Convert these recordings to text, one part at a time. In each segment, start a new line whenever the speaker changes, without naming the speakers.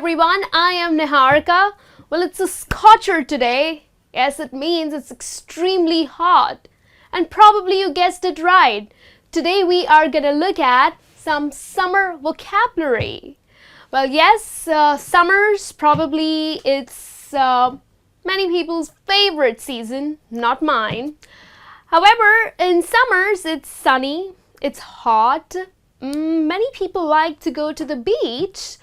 everyone, I am Niharika. Well, it's a scorcher today. Yes, it means it's extremely hot. And probably you guessed it right. Today we are going to look at some summer vocabulary. Well, yes, summers probably it's many people's favorite season, not mine. However, in summers it's sunny, it's hot. Many people like to go to the beach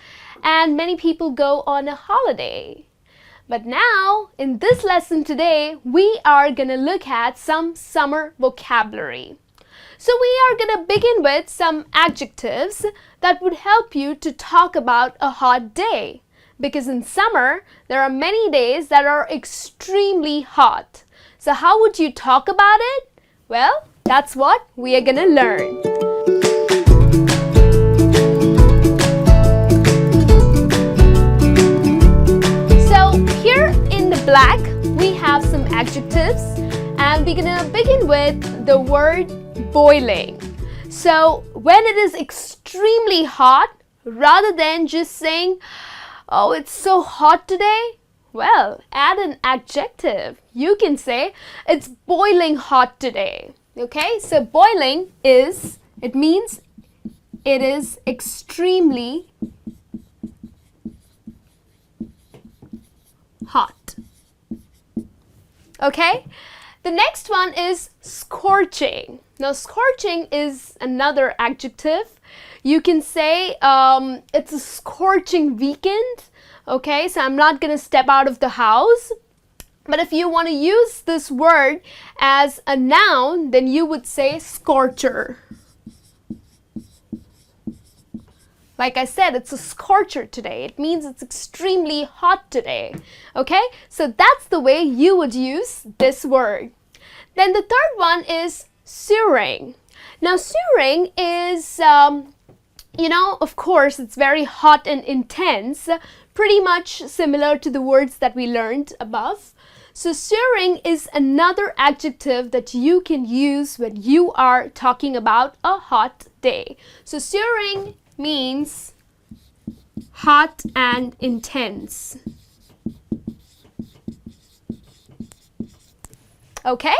and many people go on a holiday. But now, in this lesson today, we are going to look at some summer vocabulary. So we are going to begin with some adjectives that would help you to talk about a hot day. Because in summer, there are many days that are extremely hot. So how would you talk about it? Well, that's what we are going to learn. Black, we have some adjectives and we're gonna begin with the word boiling. So when it is extremely hot, rather than just saying, oh, it's so hot today, well, add an adjective. You can say it's boiling hot today. Okay, so boiling it means it is extremely hot. Okay, the next one is scorching. Now, scorching is another adjective. You can say it's a scorching weekend. Okay, so I'm not going to step out of the house. But if you want to use this word as a noun, then you would say scorcher. Like I said, it's a scorcher today. It means it's extremely hot today. Okay, so that's the way you would use this word. Then the third one is searing. Now, searing is, of course, it's very hot and intense, pretty much similar to the words that we learned above. So searing is another adjective that you can use when you are talking about a hot day. So searing means hot and intense. Okay,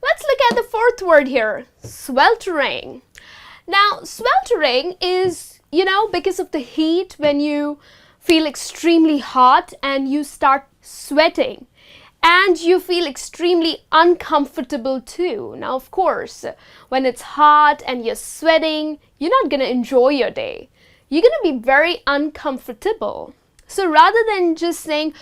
let's look at the fourth word here, sweltering. Now, sweltering is, because of the heat, when you feel extremely hot and you start sweating. And you feel extremely uncomfortable too. Now, of course, when it's hot and you're sweating, you're not going to enjoy your day. You're going to be very uncomfortable. So rather than just saying,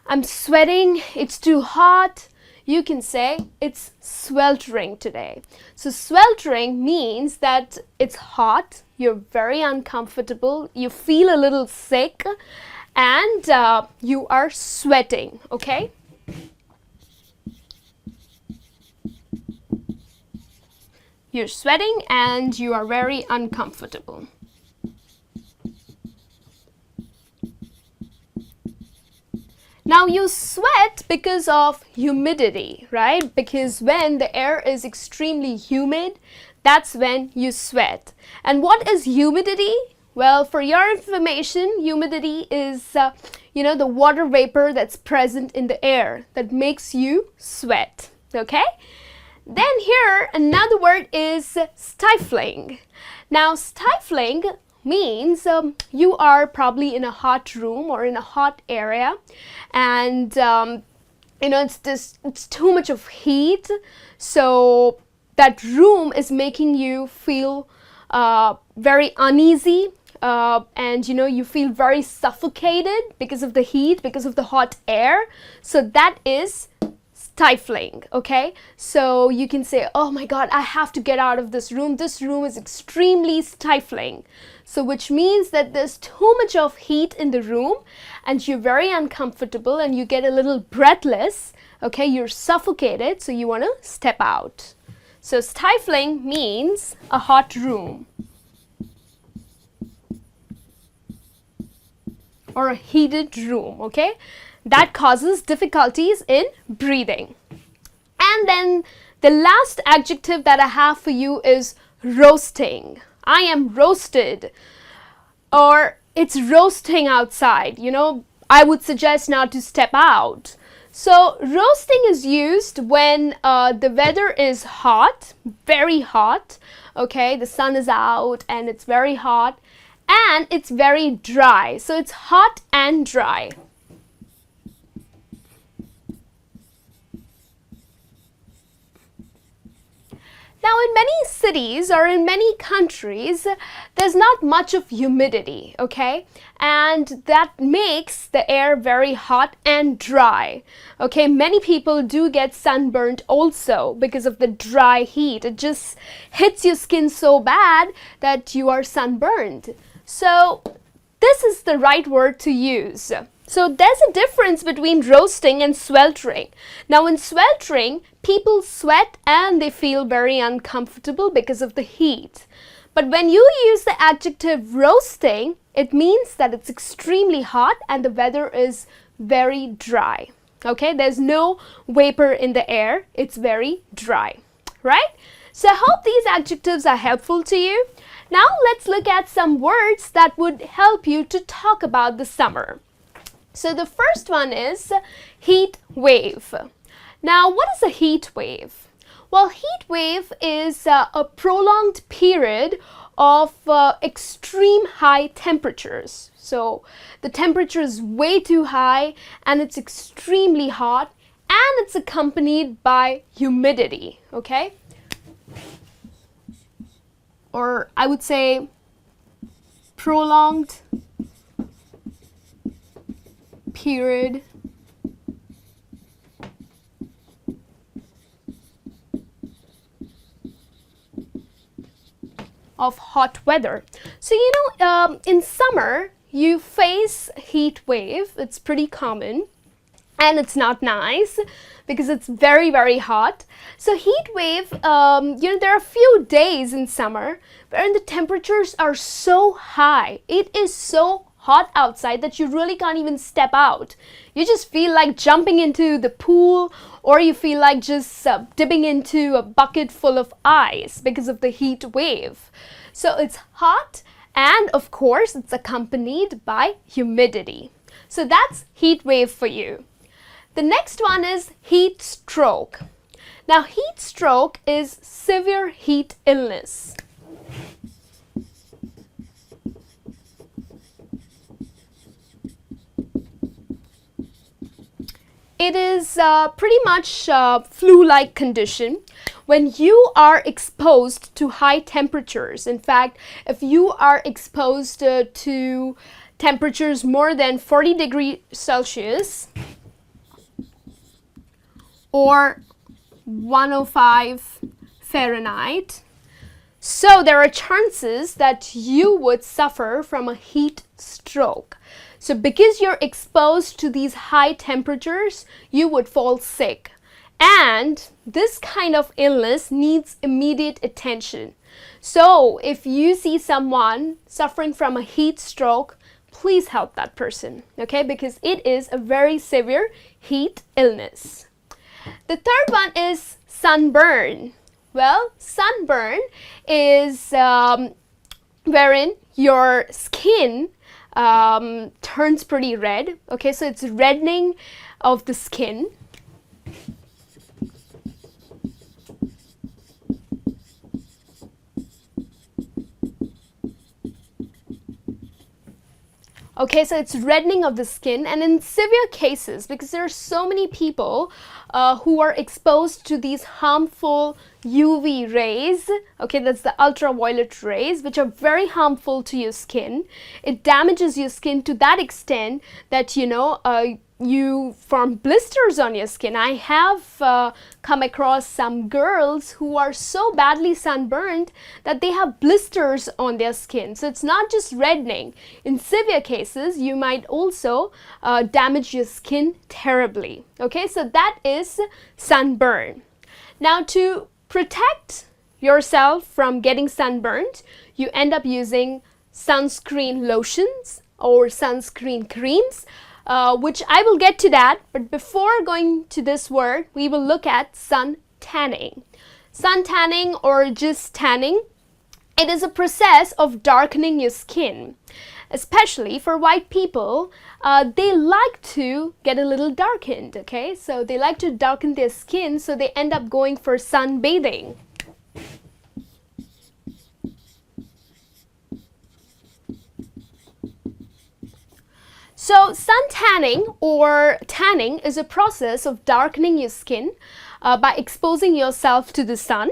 I'm sweating, it's too hot, you can say it's sweltering today. So sweltering means that it's hot, you're very uncomfortable, you feel a little sick, and you are sweating, okay? You're sweating and you are very uncomfortable. Now you sweat because of humidity, right? Because when the air is extremely humid, that's when you sweat. And what is humidity? Well, for your information, humidity is, the water vapor that's present in the air that makes you sweat, okay? Then here, another word is stifling. Now, stifling means you are probably in a hot room or in a hot area and, it's too much of heat. So that room is making you feel very uneasy and, you feel very suffocated because of the heat, because of the hot air. So that is stifling, okay? So you can say, oh my God, I have to get out of this room. This room is extremely stifling. So which means that there's too much of heat in the room and you're very uncomfortable and you get a little breathless, okay? You're suffocated, so you want to step out. So stifling means a hot room or a heated room, okay? That causes difficulties in breathing. And then the last adjective that I have for you is roasting. I am roasted. Or it's roasting outside, I would suggest not to step out. So roasting is used when the weather is hot, very hot, okay? The sun is out and it's very hot and it's very dry. So it's hot and dry. Now, in many cities or in many countries, there's not much of humidity, okay? And that makes the air very hot and dry, okay? Many people do get sunburned also because of the dry heat. It just hits your skin so bad that you are sunburned. So, this is the right word to use. So there's a difference between roasting and sweltering. Now in sweltering, people sweat and they feel very uncomfortable because of the heat. But when you use the adjective roasting, it means that it's extremely hot and the weather is very dry. Okay, there's no vapor in the air, it's very dry, right? So I hope these adjectives are helpful to you. Now let's look at some words that would help you to talk about the summer. So the first one is heat wave. Now, what is a heat wave? Well, heat wave is a prolonged period of extreme high temperatures. So the temperature is way too high and it's extremely hot and it's accompanied by humidity, okay? Or I would say prolonged period of hot weather. So in summer you face heat wave. It's pretty common and it's not nice because it's very, very hot. So heat wave, there are a few days in summer wherein the temperatures are so high. It is so hot outside that you really can't even step out. You just feel like jumping into the pool, or you feel like just dipping into a bucket full of ice because of the heat wave. So it's hot and of course it's accompanied by humidity. So that's heat wave for you. The next one is heat stroke. Now heat stroke is severe heat illness. It is pretty much a flu-like condition when you are exposed to high temperatures. In fact, if you are exposed to temperatures more than 40 degrees Celsius or 105 Fahrenheit, so there are chances that you would suffer from a heat stroke. So because you're exposed to these high temperatures, you would fall sick. And this kind of illness needs immediate attention. So if you see someone suffering from a heat stroke, please help that person, okay? Because it is a very severe heat illness. The third one is sunburn. Well, sunburn is wherein your skin turns pretty red. Okay, so it's reddening of the skin. Okay, so it's reddening of the skin, and in severe cases, because there are so many people who are exposed to these harmful UV rays, okay, that's the ultraviolet rays, which are very harmful to your skin. It damages your skin to that extent that, you form blisters on your skin. I have come across some girls who are so badly sunburned that they have blisters on their skin. So it's not just reddening. In severe cases, you might also damage your skin terribly. Okay, so that is sunburn. Now, to protect yourself from getting sunburned, you end up using sunscreen lotions or sunscreen creams, which I will get to that. But before going to this word, we will look at sun tanning. Sun tanning, or just tanning, it is a process of darkening your skin. especially for white people, they like to get a little darkened, okay? So they like to darken their skin, so they end up going for sunbathing. So sun tanning or tanning is a process of darkening your skin by exposing yourself to the sun.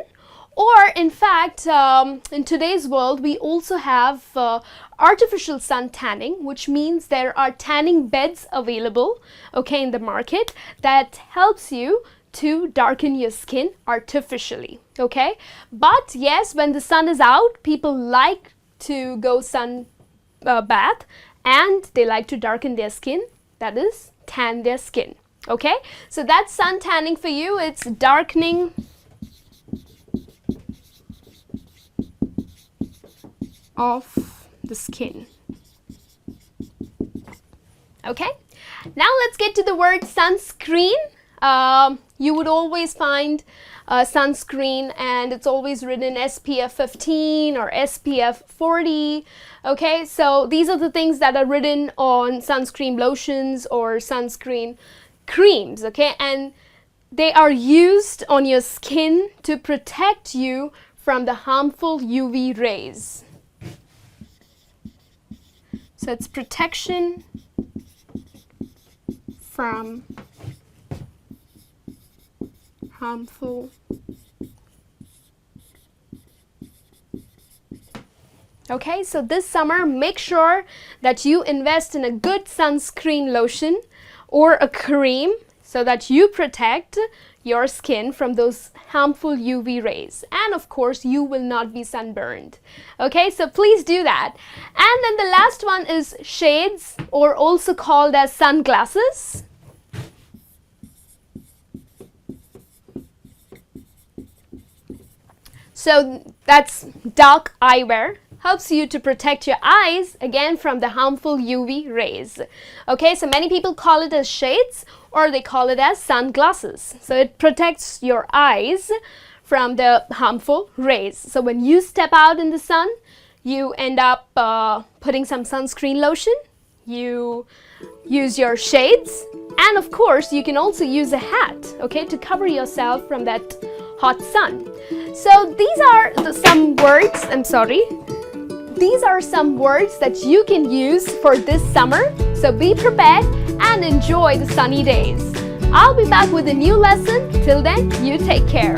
Or in fact, in today's world, we also have artificial sun tanning, which means there are tanning beds available, okay, in the market that helps you to darken your skin artificially, okay? But yes, when the sun is out, people like to go sun bath, and they like to darken their skin, that is, tan their skin, okay? So that's sun tanning for you. It's darkening of the skin. Okay, now let's get to the word sunscreen. You would always find sunscreen, and it's always written SPF 15 or SPF 40. Okay, so these are the things that are written on sunscreen lotions or sunscreen creams, okay, and they are used on your skin to protect you from the harmful UV rays. So it's protection from harmful. Okay, so this summer, make sure that you invest in a good sunscreen lotion or a cream so that you protect your skin from those harmful UV rays. And of course, you will not be sunburned. Okay, so please do that. And then the last one is shades, or also called as sunglasses. So that's dark eyewear. Helps you to protect your eyes again from the harmful UV rays. Okay, so many people call it as shades, or they call it as sunglasses. So it protects your eyes from the harmful rays. So when you step out in the sun, you end up putting some sunscreen lotion, you use your shades, and of course you can also use a hat, okay, to cover yourself from that hot sun. So these are some words, these are some words that you can use for this summer. So be prepared and enjoy the sunny days. I'll be back with a new lesson. Till then, you take care.